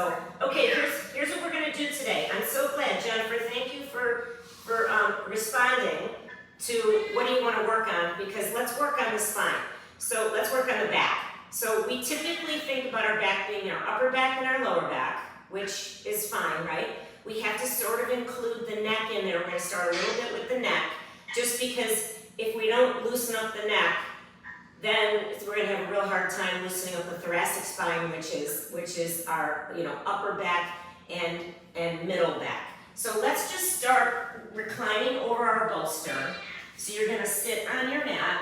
Okay, here's what we're going to do today. I'm so glad, Jennifer. Thank you for responding to what do you want to work on, because let's work on the spine. So let's work on the back. So we typically think about our back being our upper back and our lower back, which is fine, right? We have to sort of include the neck in there. We're going to start a little bit with the neck, just because if we don't loosen up the neck, then we're going to have a real hard time loosening up the thoracic spine, which is our upper back and middle back. So let's just start reclining over our bolster. So you're going to sit on your mat,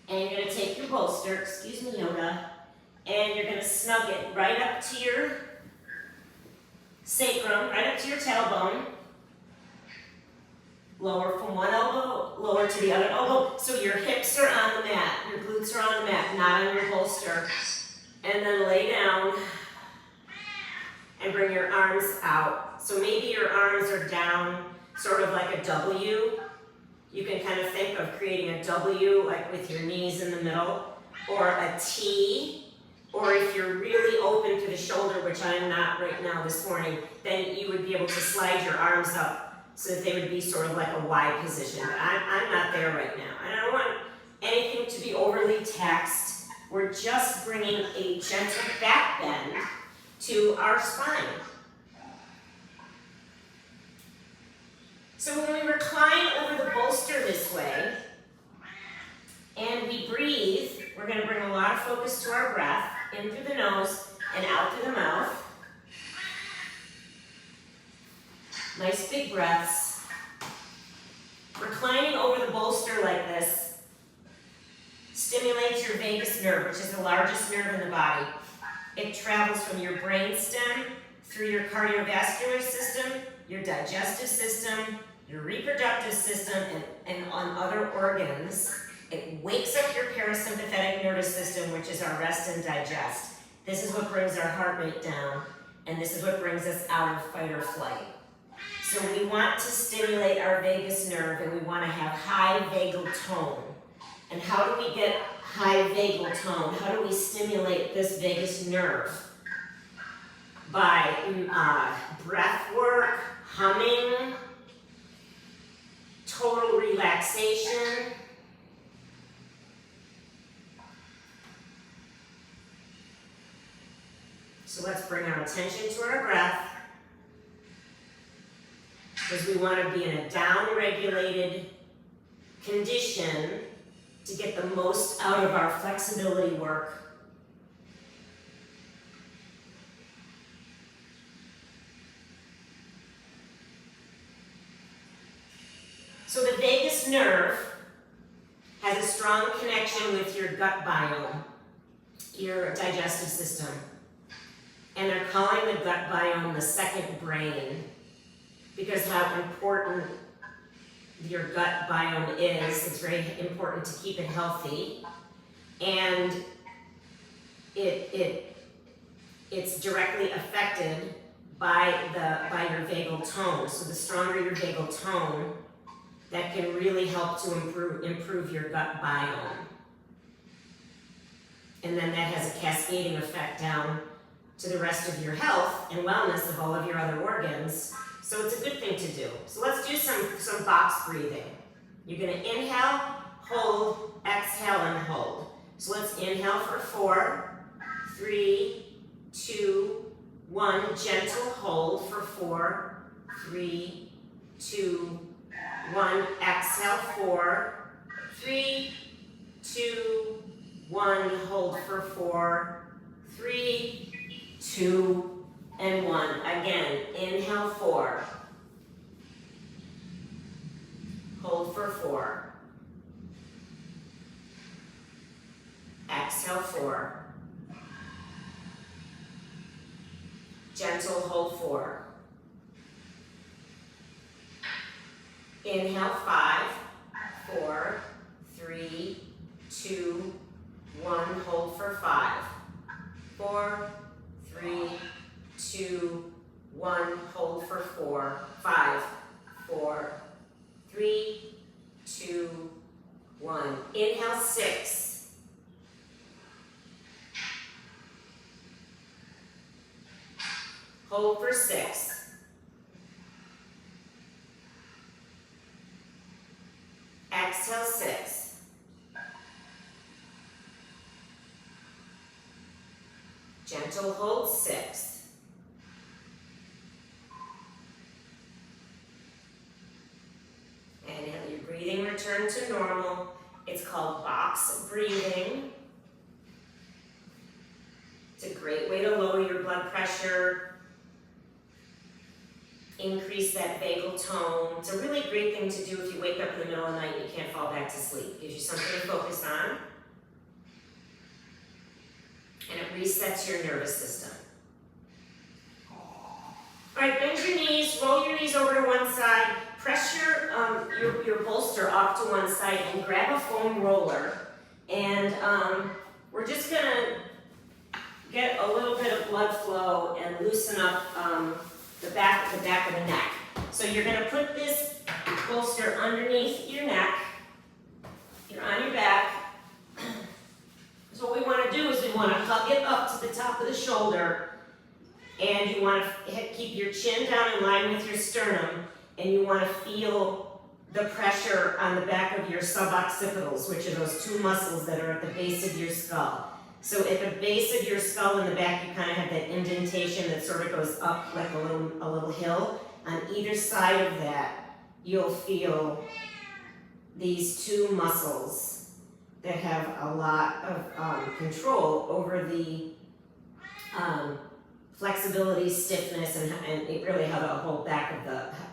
and you're going to take your bolster, excuse me, yoga, and you're going to snug it right up to your sacrum, right up to your tailbone. Lower from one elbow, lower to the other elbow. So your hips are on the mat, your glutes are on the mat, not on your bolster. And then lay down and bring your arms out. So maybe your arms are down, sort of like a W. You can kind of think of creating a W, like with your knees in the middle, or a T, or if you're really open to the shoulder, which I'm not right now this morning, then you would be able to slide your arms up so that they would be sort of like a Y position. But I'm not there right now. I don't want anything to be overly taxed. We're just bringing a gentle back bend to our spine. So when we recline over the bolster this way, and we breathe, we're going to bring a lot of focus to our breath, in through the nose and out through the mouth. Nice big breaths. Reclining over the bolster like this stimulates your vagus nerve, which is the largest nerve in the body. It travels from your brain stem through your cardiovascular system, your digestive system, your reproductive system, and on other organs. It wakes up your parasympathetic nervous system, which is our rest and digest. This is what brings our heart rate down, and this is what brings us out of fight or flight. So we want to stimulate our vagus nerve, and we want to have high vagal tone. And how do we get high vagal tone? How do we stimulate this vagus nerve? By breath work, humming, total relaxation. So let's bring our attention to our breath, because we want to be in a down-regulated condition to get the most out of our flexibility work. So the vagus nerve has a strong connection with your gut biome, your digestive system. And they're calling the gut biome the second brain, because how important your gut biome is. It's very important to keep it healthy. And it's directly affected by your vagal tone. So the stronger your vagal tone, that can really help to improve your gut biome. And then that has a cascading effect down to the rest of your health and wellness of all of your other organs. So it's a good thing to do. So let's do some box breathing. You're going to inhale, hold, exhale, and hold. So let's inhale for 4, 3, 2, 1. Gentle hold for 4, 3, 2, 1. Exhale, 4, 3, 2, 1. Hold for 4, 3, 2, and 1. Again, inhale 4. Hold for 4. Exhale 4. Gentle hold 4. Inhale 5, 4, 3, 2, 1. Hold for 5. 4, 3, 2, 1. Hold for 4, 5, 4, 3, 2, 1. Inhale 6. Hold for 6. Exhale 6. Gentle hold 6. Inhale, your breathing return to normal. It's called box breathing. It's a great way to lower your blood pressure, increase that vagal tone. It's a really great thing to do if you wake up in the middle of the night and you can't fall back to sleep. Gives you something to focus on. And it resets your nervous system. All right, bend your knees, roll your knees over to one side, press your bolster off to one side and grab a foam roller. And we're just gonna get a little bit of blood flow and loosen up the back of the neck. So you're gonna put this bolster underneath your neck. You're on your back. So what we want to do is we want to hug it up to the top of the shoulder, and you want to keep your chin down in line with your sternum, and you want to feel the pressure on the back of your suboccipitals, which are those 2 muscles that are at the base of your skull. So at the base of your skull in the back, you kind of have that indentation that sort of goes up like a little hill. On either side of that, you'll feel these 2 muscles that have a lot of control over the flexibility, stiffness, and really how the whole back of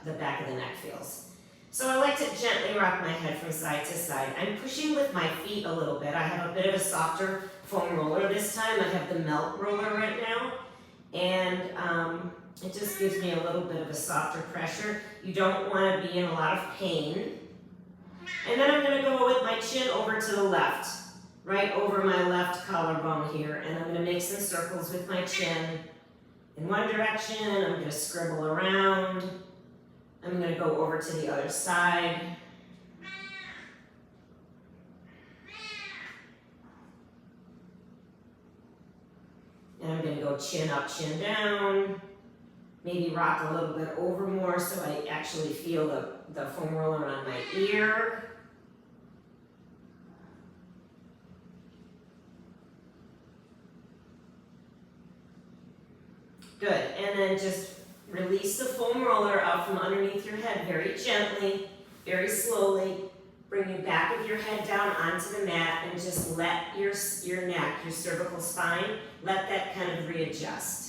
the back of the neck feels. So I like to gently rock my head from side to side. I'm pushing with my feet a little bit. I have a bit of a softer foam roller this time. I have the melt roller right now, and it just gives me a little bit of a softer pressure. You don't want to be in a lot of pain. And then I'm going to go with my chin over to the left, right over my left collarbone here, and I'm going to make some circles with my chin in one direction. I'm going to scribble around. I'm going to go over to the other side. And I'm going to go chin up, chin down. Maybe rock a little bit over more so I actually feel the foam roller on my ear. Good, and then just release the foam roller out from underneath your head very gently, very slowly. Bring your back of your head down onto the mat and just let your neck, your cervical spine, let that kind of readjust.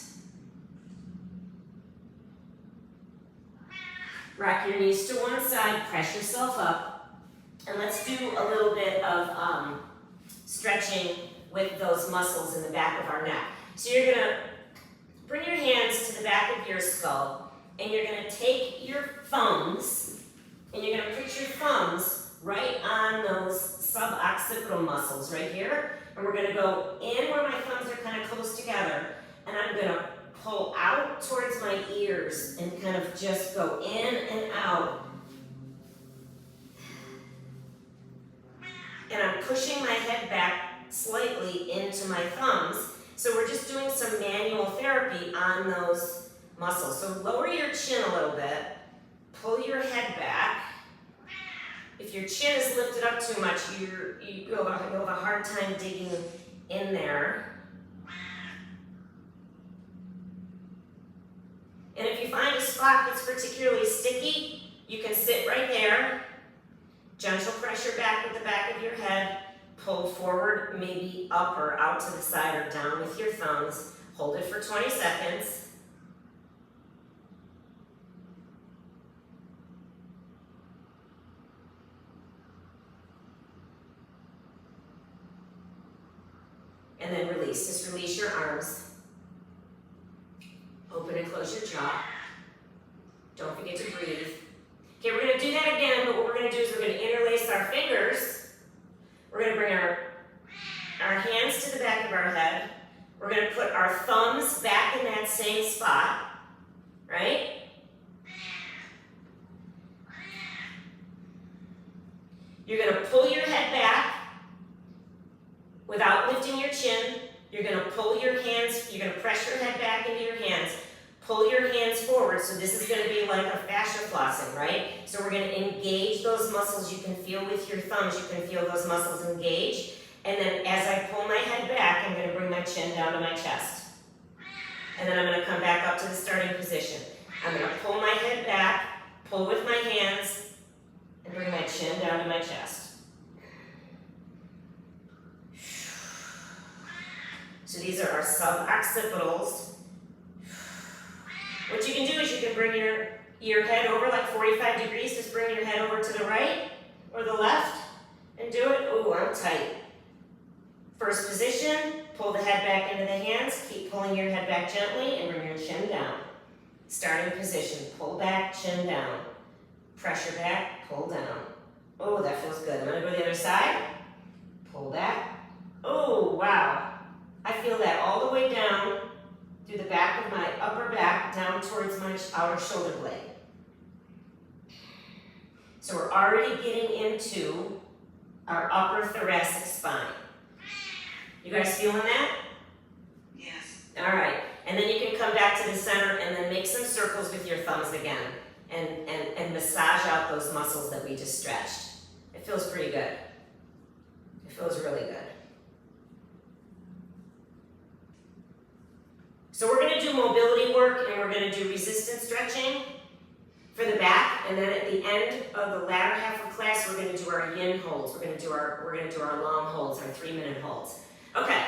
Rock your knees to one side, press yourself up, and let's do a little bit of stretching with those muscles in the back of our neck. So you're gonna bring your hands to the back of your skull, and you're gonna take your thumbs, and you're gonna put your thumbs right on those suboccipital muscles right here, and we're gonna go in where my thumbs are kind of close together, and I'm gonna pull out towards my ears and kind of just go in and out. And I'm pushing my head back slightly into my thumbs. So we're just doing some manual therapy on those muscles. So lower your chin a little bit, pull your head back. If your chin is lifted up too much, you'll have a hard time digging in there. And if you find a spot that's particularly sticky, you can sit right there, gentle pressure back with the back of your head, pull forward, maybe up or out to the side or down with your thumbs. Hold it for 20 seconds. And then release. Just release your arms. Open and close your jaw. Don't forget to breathe. Okay, we're going to do that again, but what we're going to do is we're going to interlace our fingers. We're going to bring our hands to the back of our head. We're going to put our thumbs back in that same spot, right? You're going to pull your head back without lifting your chin. You're going to pull your hands, you're going to press your head back into your hands. pull your hands forward. So this is gonna be like a fascia flossing, right? So we're gonna engage those muscles you can feel with your thumbs. You can feel those muscles engage. And then as I pull my head back, I'm gonna bring my chin down to my chest. And then I'm gonna come back up to the starting position. I'm gonna pull my head back, pull with my hands, and bring my chin down to my chest. So these are our suboccipitals. What you can do is you can bring your head over like 45 degrees. Just bring your head over to the right or the left and do it. Ooh, I'm tight. First position, pull the head back into the hands. Keep pulling your head back gently and bring your chin down. Starting position, pull back, chin down. Pressure back, pull down. Oh, that feels good. I'm gonna go to the other side. Pull back. Oh, wow. I feel that all the way down through the back of my upper back, down towards my outer shoulder blade. So we're already getting into our upper thoracic spine. You guys feeling that? Yes. All right. And then you can come back to the center and then make some circles with your thumbs again and massage out those muscles that we just stretched. It feels pretty good. It feels really good. So we're going to do mobility work and we're going to do resistance stretching for the back, and then at the end of the latter half of class, we're going to do our yin holds. We're going to do our long holds, our 3-minute holds. Okay.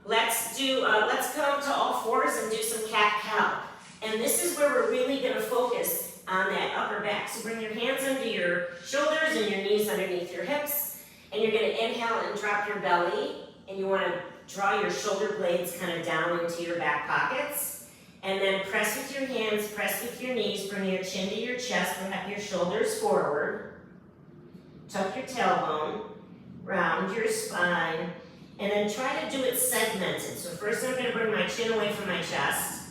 Let's come to all fours and do some cat-cow. And this is where we're really going to focus on that upper back. So bring your hands under your shoulders and your knees underneath your hips, and you're going to inhale and drop your belly, and you want to draw your shoulder blades kind of down into your back pockets. And then press with your hands, press with your knees, bring your chin to your chest, bring up your shoulders forward. Tuck your tailbone, round your spine, and then try to do it segmented. So first I'm going to bring my chin away from my chest.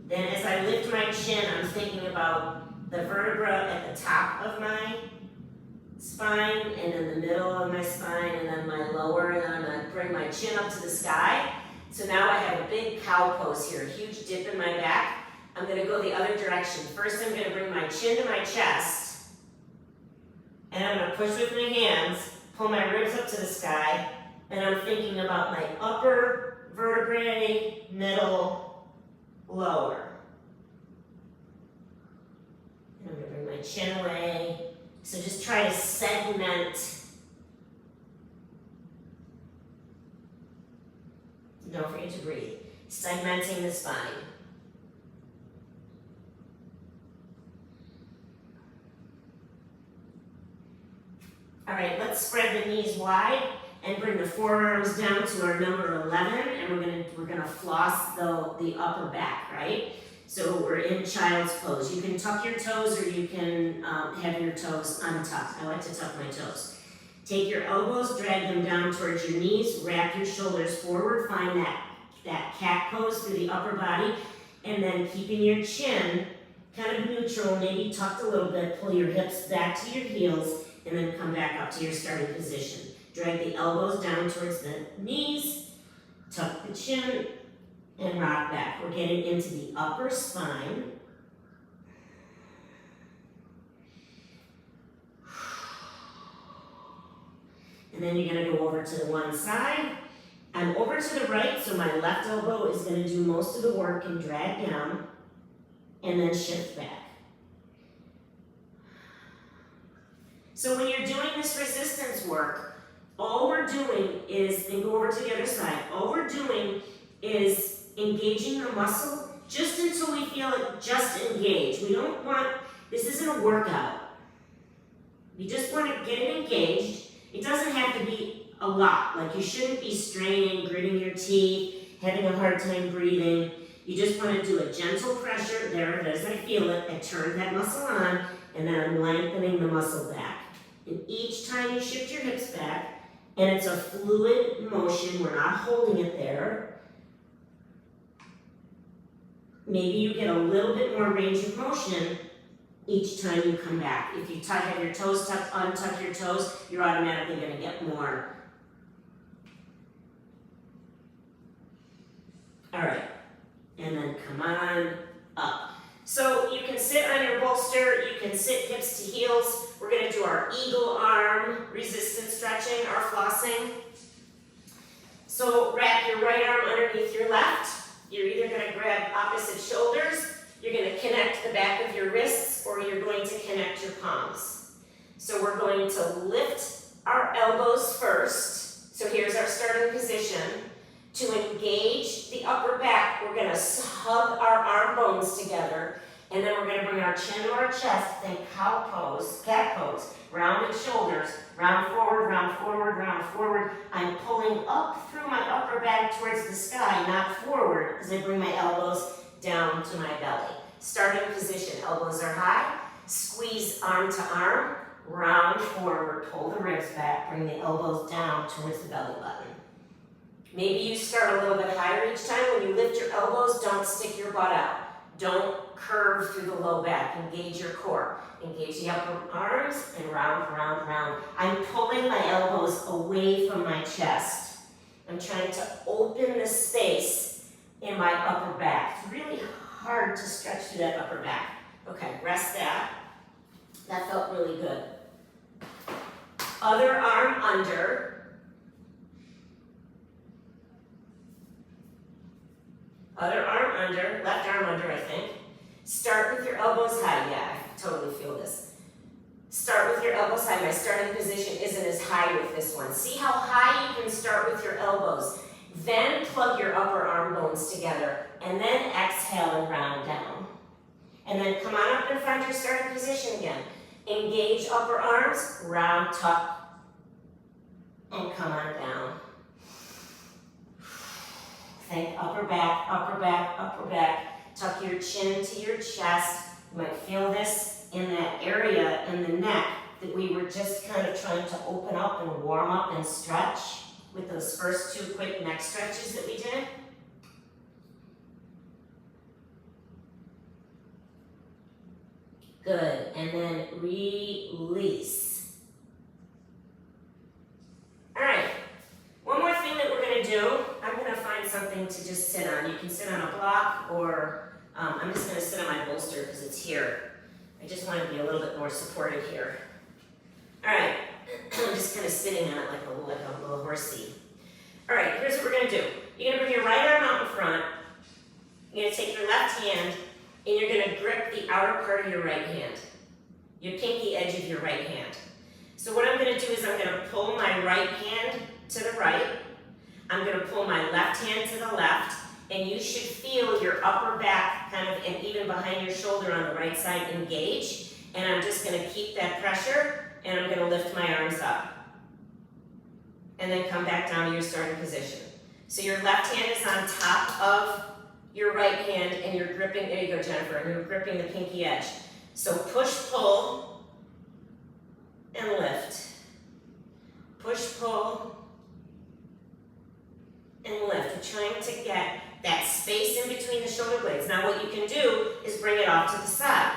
Then as I lift my chin, I'm thinking about the vertebra at the top of my spine, and in the middle of my spine, and then my lower, and then I'm going to bring my chin up to the sky. So now I have a big cow pose here, a huge dip in my back. I'm going to go the other direction. First I'm going to bring my chin to my chest, and I'm going to push with my hands, pull my ribs up to the sky, and I'm thinking about my upper vertebrae, middle, lower. And I'm going to bring my chin away. So just try to segment. Don't forget to breathe. Segmenting the spine. All right, let's spread the knees wide and bring the forearms down to our number 11, and we're gonna floss the upper back, right? So we're in child's pose. You can tuck your toes or you can have your toes untucked. I like to tuck my toes. Take your elbows, drag them down towards your knees, wrap your shoulders forward, find that cat pose through the upper body, and then keeping your chin kind of neutral, maybe tucked a little bit, pull your hips back to your heels, and then come back up to your starting position. Drag the elbows down towards the knees, tuck the chin, and rock back. We're getting into the upper spine. And then you're going to go over to the one side. I'm over to the right, so my left elbow is going to do most of the work and drag down, and then shift back. So when you're doing this resistance work, all we're doing is, and go over to the other side, all we're doing is engaging the muscle just until we feel it just engage. We don't want, this isn't a workout. We just want to get it engaged. It doesn't have to be a lot. Like, you shouldn't be straining, gritting your teeth, having a hard time breathing. You just want to do a gentle pressure. There it is. I feel it. I turn that muscle on, and then I'm lengthening the muscle back. And each time you shift your hips back, and it's a fluid motion. We're not holding it there. Maybe you get a little bit more range of motion each time you come back. If you have your toes tucked, untuck your toes, you're automatically going to get more. All right, and then come come on up. So you can sit on your bolster, you can sit hips to heels. We're gonna do our eagle arm resistance stretching, our flossing. So wrap your right arm underneath your left. You're either gonna grab opposite shoulders, you're gonna connect the back of your wrists, or you're going to connect your palms. So we're going to lift our elbows first. So here's our starting position. To engage the upper back, we're gonna hug our arm bones together, and then we're gonna bring our chin to our chest, think cow pose, cat pose, rounded shoulders, round forward, round forward, round forward. I'm pulling up through my upper back towards the sky, not forward, as I bring my elbows down to my belly. Starting position, elbows are high, squeeze arm to arm, round forward, pull the ribs back, bring the elbows down towards the belly button. Maybe you start a little bit higher each time. When you lift your elbows, don't stick your butt out. Don't curve through the low back. Engage your core. Engage the upper arms and round, round, round. I'm pulling my elbows away from my chest. I'm trying to open the space in my upper back. It's really hard to stretch through that upper back. Okay, rest that. That felt really good. Other arm under. Other arm under, left arm under, I think. Start with your elbows high. Yeah, I totally feel this. Start with your elbows high. My starting position isn't as high with this one. See how high you can start with your elbows. Then plug your upper arm bones together, and then exhale and round down. And then come on up and find your starting position again. Engage upper arms, round, tuck, and come on down. Think upper back, upper back, upper back. Tuck your chin to your chest. You might feel this in that area in the neck that we were just kind of trying to open up and warm up and stretch with those first two quick neck stretches that we did. Good, and then release. All right, one more thing that we're gonna do, I'm gonna find something to just sit on. You can sit on a block, or I'm just gonna sit on my bolster because it's here. I just want to be a little bit more supported here. All right, I'm just kind of sitting on it like a little horsey. All right, here's what we're gonna do. You're gonna bring your right arm out in front. You're gonna take your left hand, and you're gonna grip the outer part of your right hand, your pinky edge of your right hand. So what I'm gonna do is I'm gonna pull my right hand to the right. I'm gonna pull my left hand to the left, and you should feel your upper back kind of, and even behind your shoulder on the right side, engage. And I'm just gonna keep that pressure, and I'm gonna lift my arms up. And then come back down to your starting position. So your left hand is on top of your right hand, and you're gripping, there you go, Jennifer, and you're gripping the pinky edge. So push, pull, and lift. Push, pull, and lift. We're trying to get that space in between the shoulder blades. Now what you can do is bring it off to the side.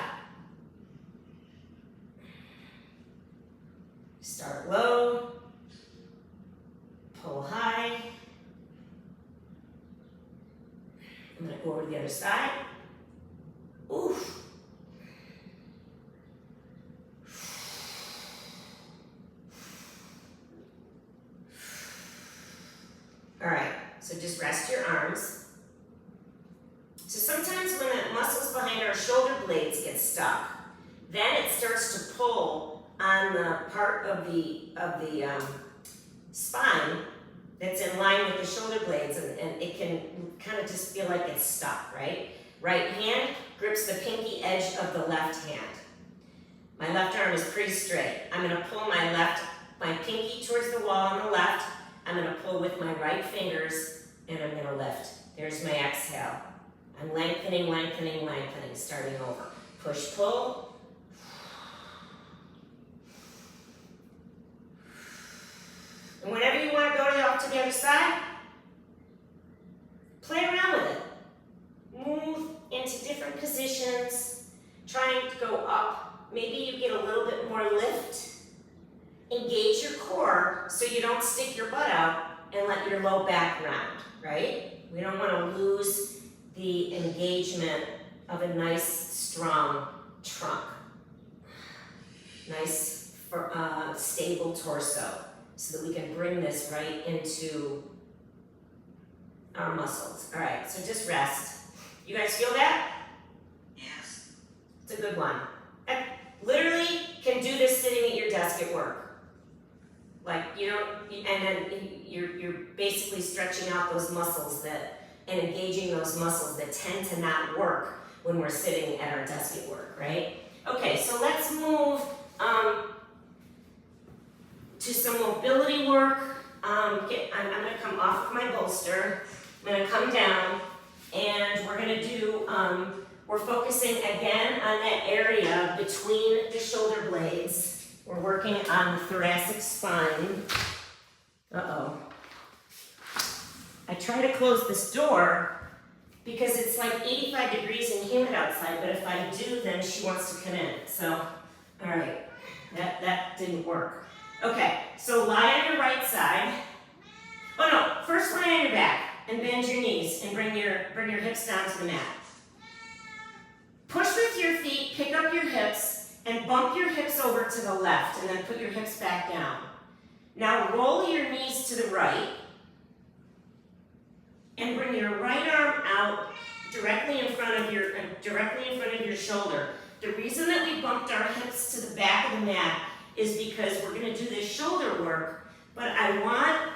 Start low, pull high. I'm gonna go over to the other side. Oof. All right, so just rest your arms. So sometimes when the muscles behind our shoulder blades get stuck, then it starts to pull on the part of the spine that's in line with the shoulder blades, and it can kind of just feel like it's stuck, right? Right hand grips the pinky edge of the left hand. My left arm is pretty straight. I'm gonna pull my pinky towards the wall on the left. I'm gonna pull with my right fingers, and I'm gonna lift. There's my exhale. I'm lengthening, lengthening, lengthening, starting over. Push, pull. And whenever you want to go off to the other side, play around with it. Move into different positions, trying to go up. Maybe you get a little bit more lift. Engage your core so you don't stick your butt out and let your low back round, right? We don't want to lose the engagement of a nice, strong trunk. Nice, stable torso, so that we can bring this right into our muscles. All right, so just rest. You guys feel that? Yes. It's a good one. I literally can do this sitting at your desk at work. Like, you know, and then you're basically stretching out those muscles and engaging those muscles that tend to not work when we're sitting at our desk at work, right? Okay, so let's move to some mobility work. I'm gonna come off of my bolster. I'm gonna come down, and we're gonna do, we're focusing again on that area between the shoulder blades. We're working on the thoracic spine. Uh-oh. I try to close this door because it's like 85 degrees and humid outside, but if I do, then she wants to come in. So, all right, that didn't work. Okay, so lie on your right side. Oh no, first lie on your back and bend your knees and bring your hips down to the mat. Push with your feet, pick up your hips, and bump your hips over to the left, and then put your hips back down. Now roll your knees to the right, and bring your right arm out directly in front of your shoulder. The reason that we bumped our hips to the back of the mat is because we're going to do this shoulder work, but I want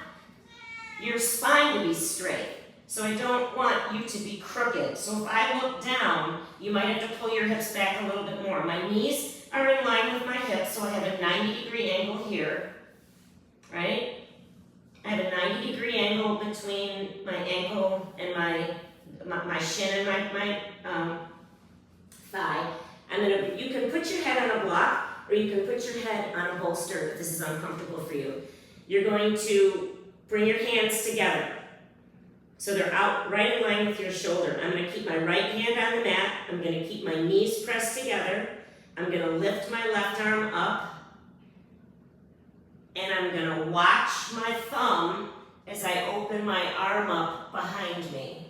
your spine to be straight. So I don't want you to be crooked. So if I look down, you might have to pull your hips back a little bit more. My knees are in line with my hips, so I have a 90-degree angle here, right? I have a 90-degree angle between my ankle and my shin and my thigh. You can put your head on a block, or you can put your head on a bolster if this is uncomfortable for you. You're going to bring your hands together, so they're out right in line with your shoulder. I'm going to keep my right hand on the mat. I'm going to keep my knees pressed together. I'm going to lift my left arm up. And I'm going to watch my thumb as I open my arm up behind me.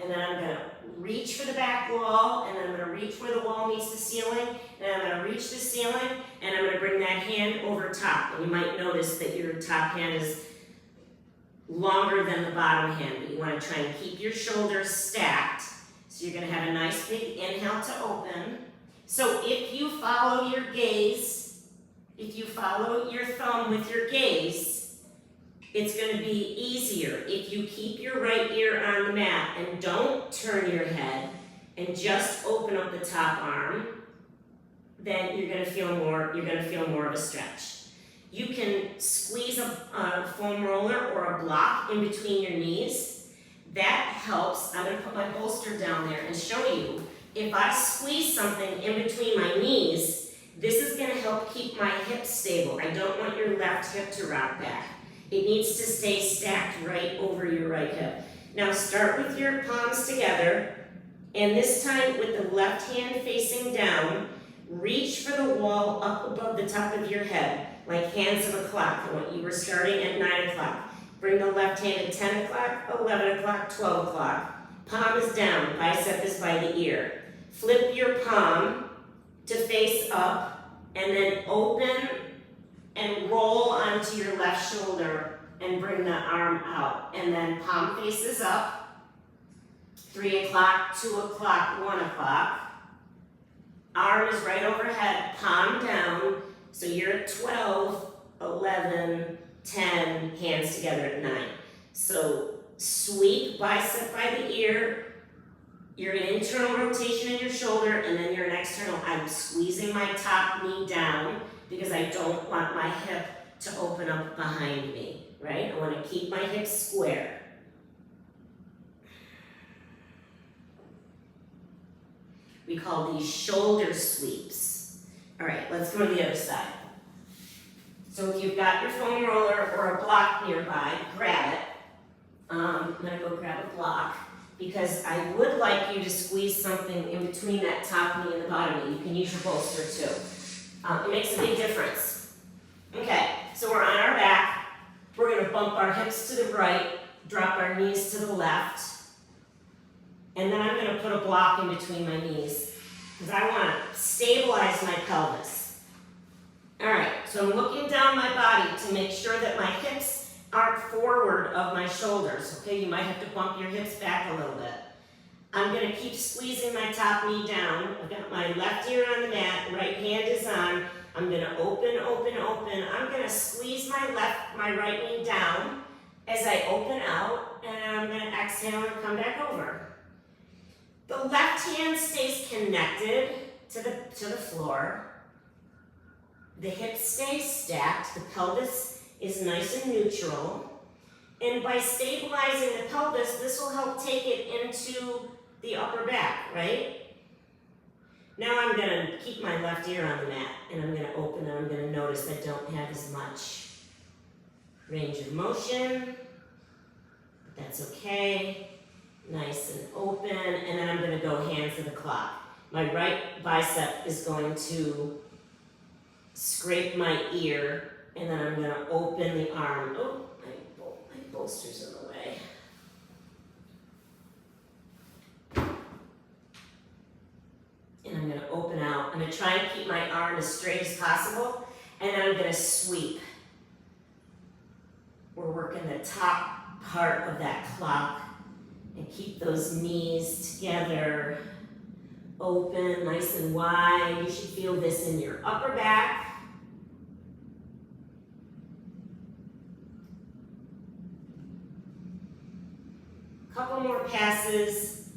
And then I'm going to reach for the back wall, and then I'm going to reach where the wall meets the ceiling, and then I'm going to reach the ceiling, and I'm going to bring that hand over top. And you might notice that your top hand is longer than the bottom hand, but you want to try and keep your shoulders stacked. So you're going to have a nice big inhale to open. So if you follow your gaze, if you follow your thumb with your gaze, it's going to be easier. If you keep your right ear on the mat and don't turn your head and just open up the top arm, then you're going to feel more of a stretch. You can squeeze a foam roller or a block in between your knees. That helps. I'm going to put my bolster down there and show you. If I squeeze something in between my knees, this is going to help keep my hips stable. I don't want your left hip to rock back. It needs to stay stacked right over your right hip. Now start with your palms together, and this time with the left hand facing down, reach for the wall up above the top of your head, like hands of a clock. You were starting at 9 o'clock. Bring the left hand at 10 o'clock, 11 o'clock, 12 o'clock. Palm is down, bicep is by the ear. Flip your palm to face up, and then open and roll onto your left shoulder and bring the arm out. And then palm faces up, 3 o'clock, 2 o'clock, 1 o'clock. Arm is right overhead, palm down, so you're at 12, 11, 10, hands together at 9. So sweep, bicep by the ear, you're an internal rotation in your shoulder, and then you're an external. I'm squeezing my top knee down because I don't want my hip to open up behind me, right? I want to keep my hips square. We call these shoulder sweeps. All right, let's go to the other side. So if you've got your foam roller or a block nearby, grab it. I'm gonna go grab a block because I would like you to squeeze something in between that top knee and the bottom knee. You can use your bolster too. It makes a big difference. Okay, so we're on our back. We're gonna bump our hips to the right, drop our knees to the left, And then I'm gonna put a block in between my knees because I wanna stabilize my pelvis. All right, so I'm looking down my body to make sure that my hips aren't forward of my shoulders, okay? You might have to bump your hips back a little bit. I'm gonna keep squeezing my top knee down. I've got my left ear on the mat, right hand is on. I'm gonna open, open, open. I'm gonna squeeze my right knee down as I open out, and I'm gonna exhale and come back over. The left hand stays connected to the floor. The hips stay stacked, the pelvis is nice and neutral. And by stabilizing the pelvis, this will help take it into the upper back, right? Now I'm gonna keep my left ear on the mat and I'm gonna open and I'm gonna notice I don't have as much range of motion, but that's okay. Nice and open, and then I'm gonna go hands to the clock. My right bicep is going to scrape my ear, and then I'm gonna open the arm. Oh, my bolster's in the way. And I'm gonna open out. I'm gonna try and keep my arm as straight as possible, and then I'm gonna sweep. We're working the top part of that clock, and keep those knees together, open, nice and wide. You should feel this in your upper back. Couple more passes,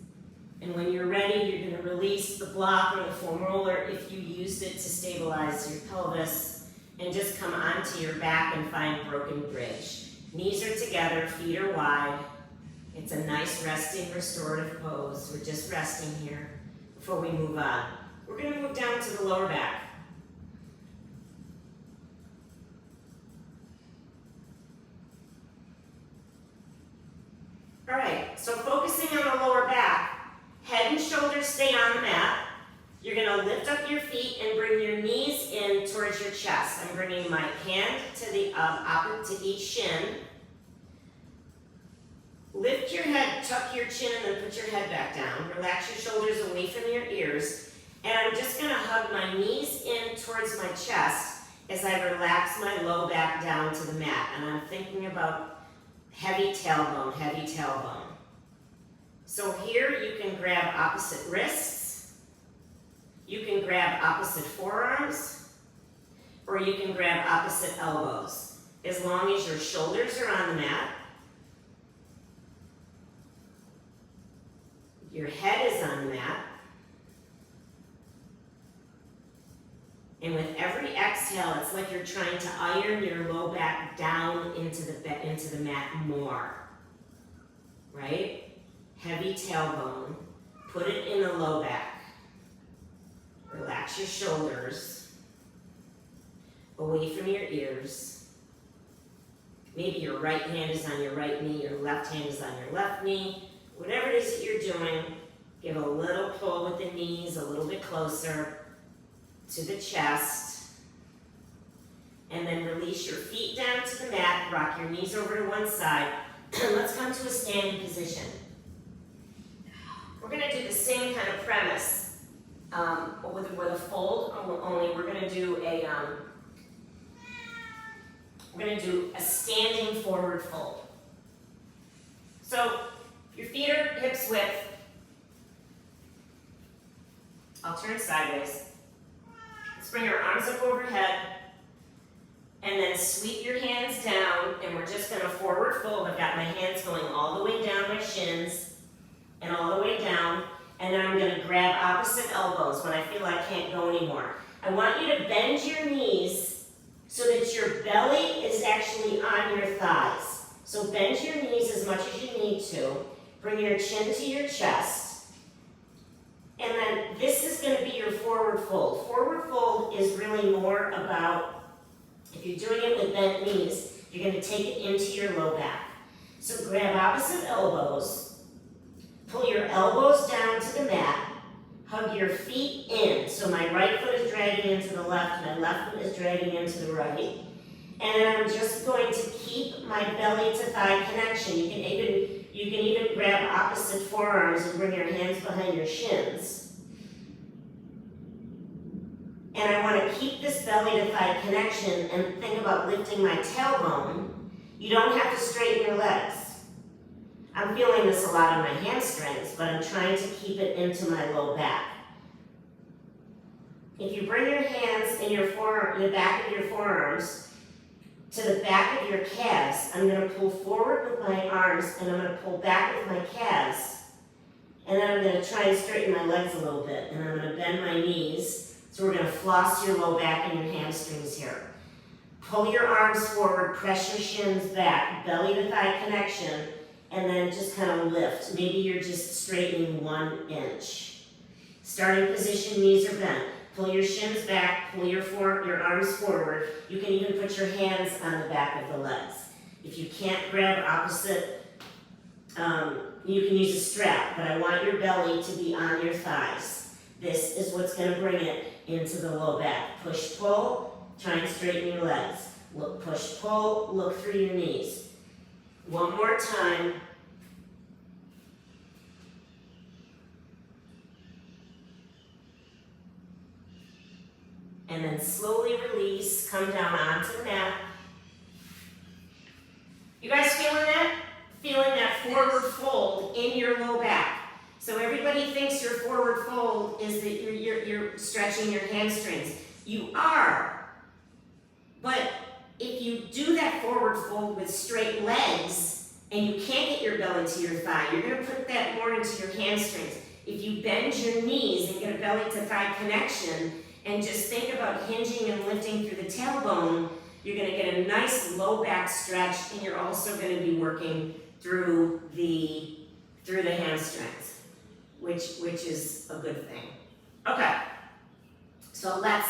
and when you're ready, you're going to release the block or the foam roller if you used it to stabilize your pelvis, and just come onto your back and find broken bridge. Knees are together, feet are wide. It's a nice resting restorative pose. We're just resting here before we move on. We're going to move down to the lower back. All right, so focusing on the lower back, head and shoulders stay on the mat. You're going to lift up your feet and bring your knees in towards your chest. I'm bringing my hand to the opposite to each shin. Lift your head, tuck your chin, and then put your head back down. Relax your shoulders away from your ears. And I'm just going to hug my knees in towards my chest as I relax my low back down to the mat. And I'm thinking about heavy tailbone, heavy tailbone. So here you can grab opposite wrists. You can grab opposite forearms. Or you can grab opposite elbows. As long as your shoulders are on the mat. Your head is on the mat. And with every exhale, it's like you're trying to iron your low back down into the mat more. Right? Heavy tailbone. Put it in the low back. Relax your shoulders. Away from your ears. Maybe your right hand is on your right knee, your left hand is on your left knee. Whatever it is that you're doing, give a little pull with the knees a little bit closer to the chest. And then release your feet down to the mat, rock your knees over to one side. Let's come to a standing position. We're going to do the same kind of premise with a fold, only we're going to do a standing forward fold. So your feet are hips width. I'll turn sideways. Let's bring our arms up overhead. And then sweep your hands down, and we're just going to forward fold. I've got my hands going all the way down my shins and all the way down. And then I'm going to grab opposite elbows when I feel I can't go anymore. I want you to bend your knees so that your belly is actually on your thighs. So bend your knees as much as you need to. Bring your chin to your chest. And then this is going to be your forward fold. Forward fold is really more about, if you're doing it with bent knees, you're going to take it into your low back. So grab opposite elbows. Pull your elbows down to the mat. Hug your feet in. So my right foot is dragging into the left, my left foot is dragging into the right. And then I'm just going to keep my belly to thigh connection. You can even You can even grab opposite forearms and bring your hands behind your shins. And I want to keep this belly to thigh connection and think about lifting my tailbone. You don't have to straighten your legs. I'm feeling this a lot in my hamstrings, but I'm trying to keep it into my low back. If you bring your hands in the back of your forearms to the back of your calves, I'm going to pull forward with my arms and I'm going to pull back with my calves. And then I'm going to try and straighten my legs a little bit. And I'm going to bend my knees. So we're going to floss your low back and your hamstrings here. Pull your arms forward, press your shins back, belly to thigh connection, and then just kind of lift. Maybe you're just straightening 1 inch. Starting position, knees are bent. Pull your shins back, pull your arms forward. You can even put your hands on the back of the legs. If you can't grab opposite, you can use a strap, but I want your belly to be on your thighs. This is what's going to bring it into the low back. Push, pull, try and straighten your legs. Look, push, pull, look through your knees. One more time. And then slowly release, come down onto the mat. You guys feeling that? Feeling that forward fold in your low back. So everybody thinks your forward fold is that you're stretching your hamstrings. You are. But if you do that forward fold with straight legs and you can't get your belly to your thigh, you're going to put that more into your hamstrings. If you bend your knees and get a belly to thigh connection and just think about hinging and lifting through the tailbone, you're going to get a nice low back stretch, and you're also going to be working through the hamstrings, which is a good thing. Okay, so let's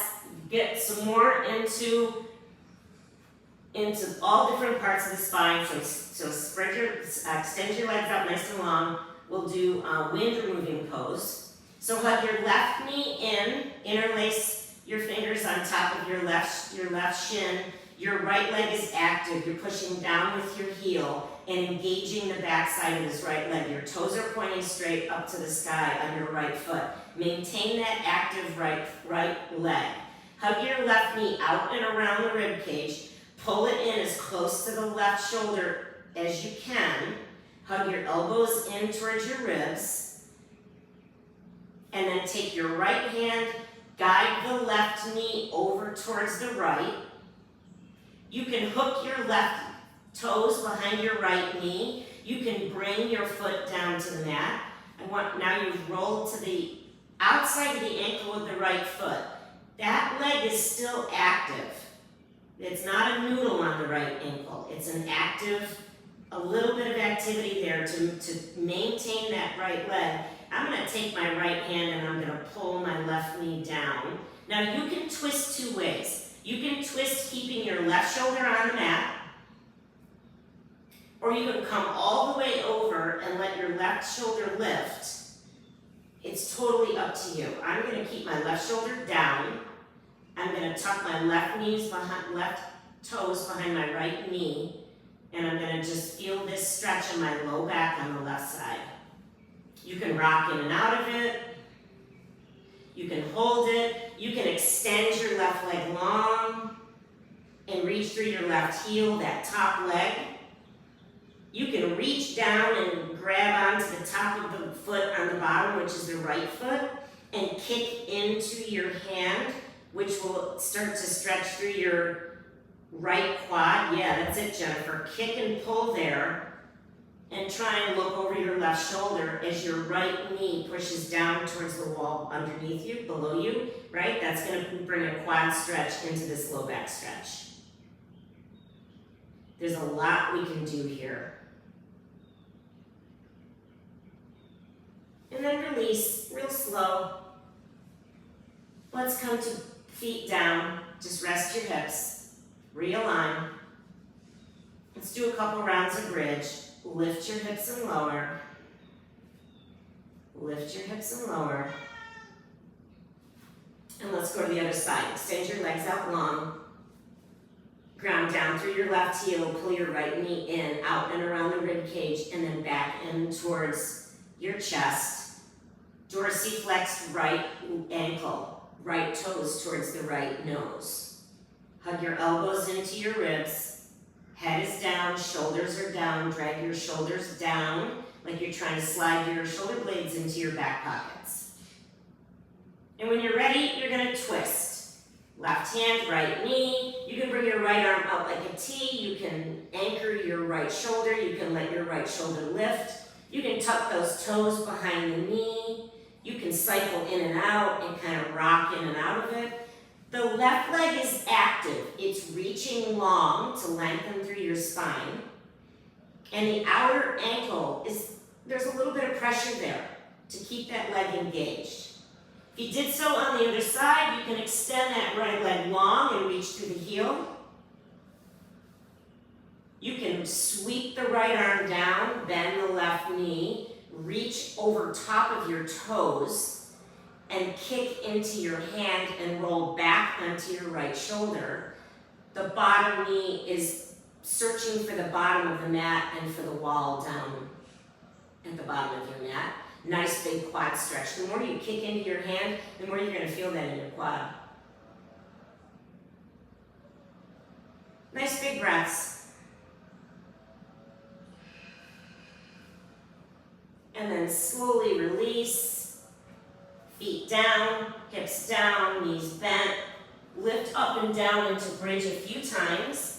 get some more into all different parts of the spine. So extend your legs out nice and long. We'll do wind removing pose. So hug your left knee in, interlace your fingers on top of your left shin. Your right leg is active. You're pushing down with your heel and engaging the back side of this right leg. Your toes are pointing straight up to the sky on your right foot. Maintain that active right leg. Hug your left knee out and around the rib cage. Pull it in as close to the left shoulder as you can. Hug your elbows in towards your ribs. And then take your right hand, guide the left knee over towards the right. You can hook your left toes behind your right knee. You can bring your foot down to the mat. Now you've rolled to the outside of the ankle with the right foot. That leg is still active. It's not a noodle on the right ankle. It's an active, a little bit of activity there to maintain that right leg. I'm going to take my right hand and I'm going to pull my left knee down. Now you can twist 2 ways. You can twist keeping your left shoulder on the mat, or you can come all the way over and let your left shoulder lift. It's totally up to you. I'm going to keep my left shoulder down. I'm going to tuck my left toes behind my right knee, and I'm going to just feel this stretch in my low back on the left side. You can rock in and out of it. You can hold it. You can extend your left leg long and reach through your left heel, that top leg. You can reach down and grab onto the top of the foot on the bottom, which is the right foot, and kick into your hand, which will start to stretch through your right quad. Yeah, that's it, Jennifer. Kick and pull there. And try and look over your left shoulder as your right knee pushes down towards the wall underneath you, below you, right? That's going to bring a quad stretch into this low back stretch. There's a lot we can do here. And then release, real slow. Let's come to feet down. Just rest your hips. Realign. Let's do a couple rounds of bridge. Lift your hips and lower. Lift your hips and lower. And let's go to the other side. Extend your legs out long. Ground down through your left heel, pull your right knee in, out and around the rib cage, and then back in towards your chest. Dorsiflexed right ankle, right toes towards the right nose. Hug your elbows into your ribs. Head is down, shoulders are down. Drag your shoulders down like you're trying to slide your shoulder blades into your back pockets. And when you're ready, you're gonna twist. Left hand, right knee. You can bring your right arm out like a T. You can anchor your right shoulder. You can let your right shoulder lift. You can tuck those toes behind the knee. You can cycle in and out and kind of rock in and out of it. The left leg is active. It's reaching long to lengthen through your spine. And the outer ankle there's a little bit of pressure there to keep that leg engaged. If you did so on the other side, you can extend that right leg long and reach through the heel. You can sweep the right arm down, bend the left knee, reach over top of your toes, and kick into your hand and roll back onto your right shoulder. The bottom knee is searching for the bottom of the mat and for the wall down at the bottom of your mat. Nice big quad stretch. The more you kick into your hand, the more you're going to feel that in your quad. Nice big breaths. And then slowly release. Feet down, hips down, knees bent. Lift up and down into bridge a few times.